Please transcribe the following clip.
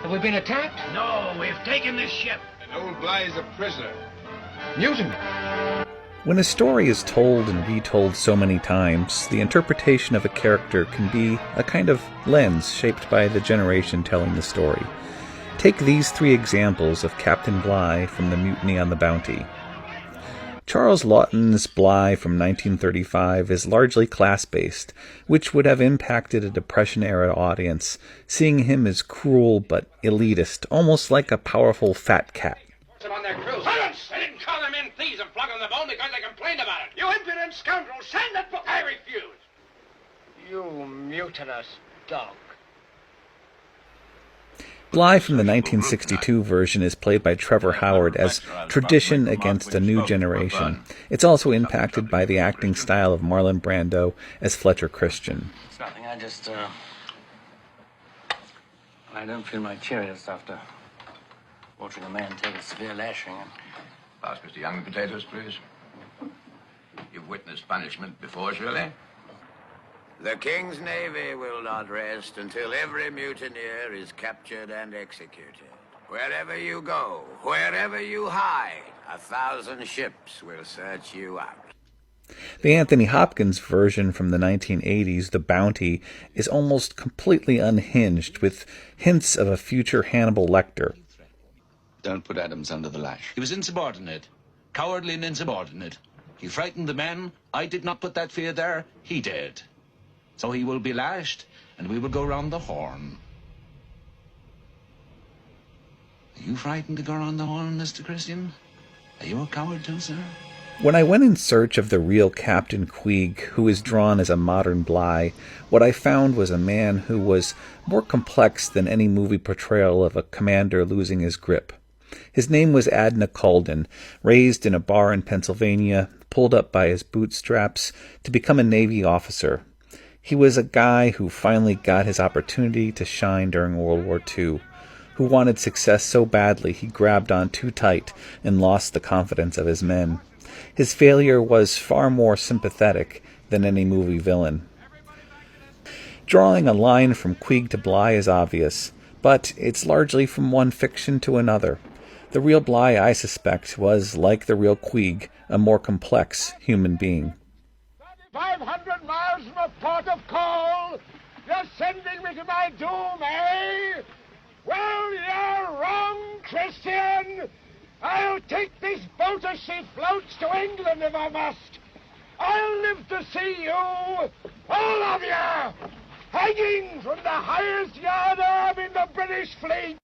Have we been attacked? No, we've taken this ship. And old Bligh is a prisoner. Mutiny. When a story is told and retold so many times, the interpretation of a character can be a kind of lens shaped by the generation telling the story. Take these three examples of Captain Bligh from the Mutiny on the Bounty. Charlse Laughton's Bligh from 1935 is largely class-based, which would have impacted a Depression-era audience, seeing him as cruel but elitist, almost like a powerful fat cat. On their crew. Silence! I didn't call them in thieves and flog them the bone because they complained about it. You impudent scoundrel! Send that book! I refuse! You mutinous dog. Bligh from the 1962 version is played by Trevor Howard as tradition against a new generation. It's also impacted by the acting style of Marlon Brando as Fletcher Christian. It's nothing, I don't feel my cheeriest after watching a man take a severe lashing. Pass Mr. Young the potatoes, please. You've witnessed punishment before, surely? The King's Navy will not rest until every mutineer is captured and executed. Wherever you go, wherever you hide, 1,000 ships will search you out. The Anthony Hopkins version from the 1980s, The Bounty, is almost completely unhinged, with hints of a future Hannibal Lecter. Don't put Adams under the lash. He was insubordinate. Cowardly and insubordinate. He frightened the men. I did not put that fear there. He did. So he will be lashed, and we will go round the horn. Are you frightened to go round the horn, Mr. Christian? Are you a coward too, sir? When I went in search of the real Captain Queeg, who is drawn as a modern Bligh, what I found was a man who was more complex than any movie portrayal of a commander losing his grip. His name was Adna Calden, raised in a bar in Pennsylvania, pulled up by his bootstraps to become a Navy officer. He was a guy who finally got his opportunity to shine during World War II, who wanted success so badly he grabbed on too tight and lost the confidence of his men. His failure was far more sympathetic than any movie villain. Drawing a line from Queeg to Bligh is obvious, but it's largely from one fiction to another. The real Bligh, I suspect, was, like the real Queeg, a more complex human being. 500 miles from a port of call. You're sending me to my doom, eh? Well, you're wrong, Christian. I'll take this boat as she floats to England if I must. I'll live to see you, all of you, hanging from the highest yard arm in the British fleet.